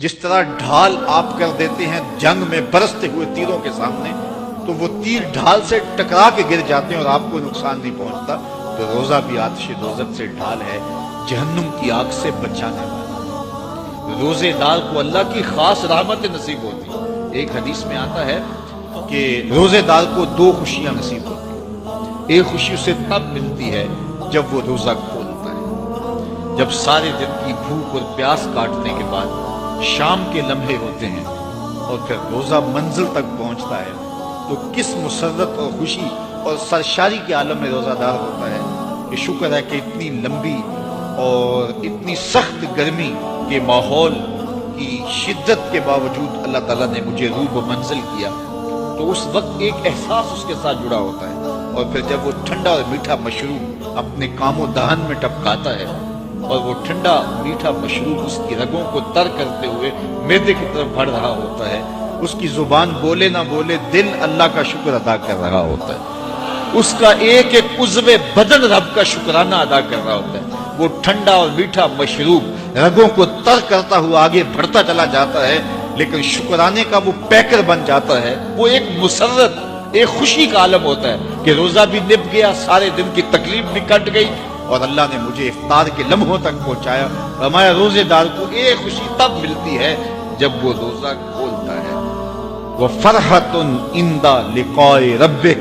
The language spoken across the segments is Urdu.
جس طرح ڈھال آپ کر دیتے ہیں جنگ میں برستے ہوئے تیروں کے سامنے، تو وہ تیر ڈھال سے ٹکرا کے گر جاتے ہیں اور آپ کو نقصان نہیں پہنچتا، تو روزہ بھی آتش دوزخ سے ڈھال ہے، جہنم کی آگ سے بچانے والا۔ روزے دار کو اللہ کی خاص رحمت نصیب ہوتی ہے۔ ایک حدیث میں آتا ہے کہ روزے دار کو دو خوشیاں نصیب ہوتی ہیں۔ ایک خوشی اسے تب ملتی ہے جب وہ روزہ کھولتا ہے، جب سارے دن کی بھوک اور پیاس کاٹنے کے بعد شام کے لمحے ہوتے ہیں اور پھر روزہ منزل تک پہنچتا ہے، تو کس مسرت اور خوشی اور سرشاری کے عالم میں روزہ دار ہوتا ہے کہ شکر ہے کہ اتنی لمبی اور اتنی سخت گرمی کے ماحول کی شدت کے باوجود اللہ تعالیٰ نے مجھے روح و منزل کیا، تو اس وقت ایک احساس اس کے ساتھ جڑا ہوتا ہے۔ اور پھر جب وہ ٹھنڈا اور میٹھا مشروب اپنے کام و دہن میں ٹپکاتا ہے اور وہ ٹھنڈا میٹھا مشروب اس کی رگوں کو تر کرتے ہوئے معدے کی طرف بڑھ رہا ہوتا ہے، اس کی زبان بولے نہ بولے دل اللہ کا شکر ادا کر رہا ہوتا ہے، اس کا ایک ایک عضو بدن رب کا شکرانہ ادا کر رہا ہوتا ہے۔ وہ ٹھنڈا اور میٹھا مشروب رگوں کو تر کرتا ہوا آگے بڑھتا چلا جاتا ہے، لیکن شکرانے کا وہ پیکر بن جاتا ہے۔ وہ ایک مسرت، ایک خوشی کا عالم ہوتا ہے کہ روزہ بھی نب گیا، سارے دن کی تکلیف بھی کٹ گئی اور اللہ نے مجھے افطار کے لمحوں تک پہنچایا۔ ہمارے روزے دار کو ایک خوشی تب ملتی ہے جب وہ روزہ کھولتا ہے، وَفَرْحَةٌ عِنْدَ لِقَاءِ رَبِّهِ،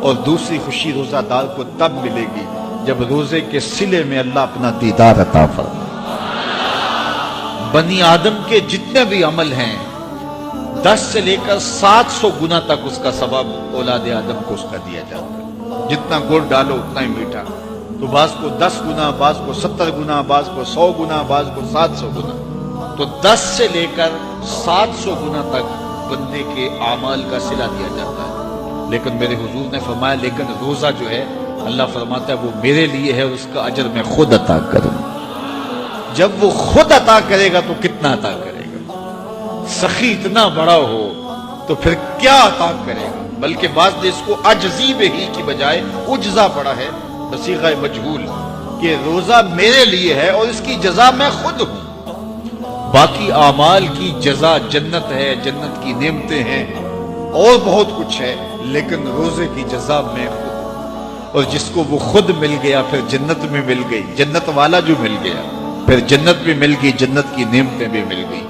اور دوسری خوشی روزہ دار کو تب ملے گی جب روزے کے صلے میں اللہ اپنا دیدار عطا فرمائے۔ بنی آدم کے جتنے بھی عمل ہیں 10 سے لے کر 700 گنا تک اس کا ثواب اولاد آدم کو اس کا دیا جاتا ہے۔ جتنا گڑ ڈالو اتنا ہی میٹھا، تو بعض کو 10 گنا، بعض کو 70 گنا، بعض کو 100 گنا، بعض کو 700 گنا، تو 10 سے لے کر 700 گنا تک بندے کے اعمال کا صلہ دیا جاتا ہے۔ لیکن میرے حضور نے فرمایا لیکن روزہ جو ہے اللہ فرماتا ہے وہ میرے لیے ہے اور اس کا اجر میں خود عطا کروں۔ جب وہ خود عطا کرے گا تو کتنا عطا کرے گا؟ سخی اتنا بڑا ہو تو پھر کیا عطا کرے گا؟ بلکہ بعض نے اس کو عجزی بہی کی بجائے عجزہ پڑا ہے، بصیغہ مجہول، کہ روزہ میرے لیے ہے اور اس کی جزا میں خود ہوں۔ باقی اعمال کی جزا جنت ہے، جنت کی نعمتیں ہیں اور بہت کچھ ہے، لیکن روزے کی جزا میں خود ہوں۔ اور جس کو وہ خود مل گیا پھر جنت میں مل گئی، جنت والا جو مل گیا پھر جنت بھی مل گئی، جنت کی نعمتیں بھی مل گئی۔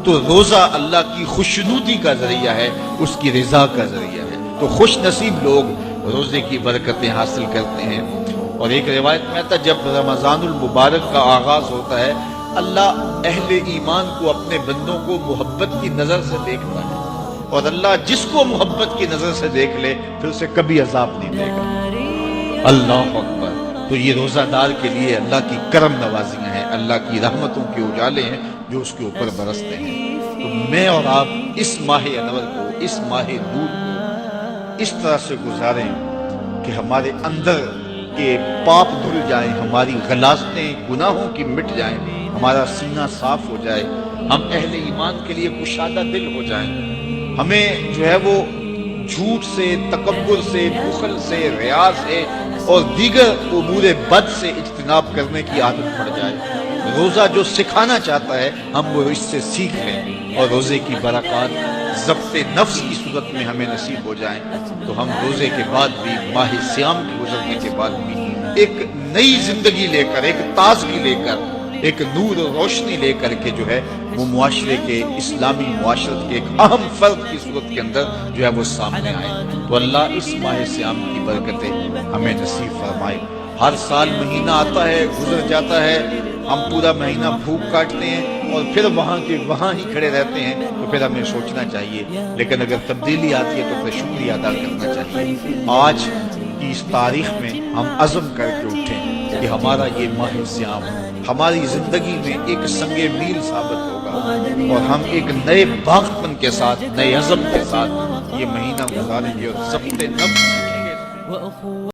تو روزہ اللہ کی خوشنودی کا ذریعہ ہے، اس کی رضا کا ذریعہ ہے۔ تو خوش نصیب لوگ روزے کی برکتیں حاصل کرتے ہیں۔ اور ایک روایت میں آتا ہے جب رمضان المبارک کا آغاز ہوتا ہے اللہ اہل ایمان کو، اپنے بندوں کو محبت کی نظر سے دیکھتا ہے، اور اللہ جس کو محبت کی نظر سے دیکھ لے پھر اسے کبھی عذاب نہیں دے گا۔ اللہ اکبر۔ تو یہ روزہ دار کے لیے اللہ کی کرم نوازیاں ہیں، اللہ کی رحمتوں کے اجالے ہیں جو اس کے اوپر برستے ہیں۔ تو میں اور آپ اس ماہ انور کو، اس ماہ نور کو اس طرح سے گزاریں کہ ہمارے اندر کے پاپ دھل جائیں، ہماری غلاظتیں گناہوں کی مٹ جائیں، ہمارا سینہ صاف ہو جائے، ہم اہل ایمان کے لیے کشادہ دل ہو جائیں، ہمیں جو ہے وہ جھوٹ سے، تکبر سے، بخل سے، ریا سے اور دیگر امور بد سے اجتناب کرنے کی عادت پڑ جائے۔ روزہ جو سکھانا چاہتا ہے ہم وہ اس سے سیکھ لیں، اور روزے کی برکات ضبط نفس کی صورت میں ہمیں نصیب ہو جائیں، تو ہم روزے کے بعد بھی، ماہ سیام کے گزرنے کے بعد بھی ایک نئی زندگی لے کر، ایک تازگی لے کر، ایک نور و روشنی لے کر کے جو ہے وہ معاشرے کے، اسلامی معاشرت کے ایک اہم فرد کی صورت کے اندر جو ہے وہ سامنے آئے۔ تو اللہ اس ماہ سیام کی برکتیں ہمیں نصیب فرمائے۔ ہر سال مہینہ آتا ہے، گزر جاتا ہے، ہم پورا مہینہ بھوک کاٹتے ہیں اور پھر وہاں کے وہاں ہی کھڑے رہتے ہیں، تو پھر ہمیں سوچنا چاہیے، لیکن اگر تبدیلی آتی ہے تو پھر شکریہ ادا کرنا چاہیے۔ آج کی اس تاریخ میں ہم عزم کر کے اٹھیں کہ ہمارا یہ ماہ سیام ہماری زندگی میں ایک سنگ میل ثابت ہوگا، اور ہم ایک نئے باغپن کے ساتھ، نئے عزم کے ساتھ یہ مہینہ گزاریں گے اور ضبط نفس سیکھیں گے۔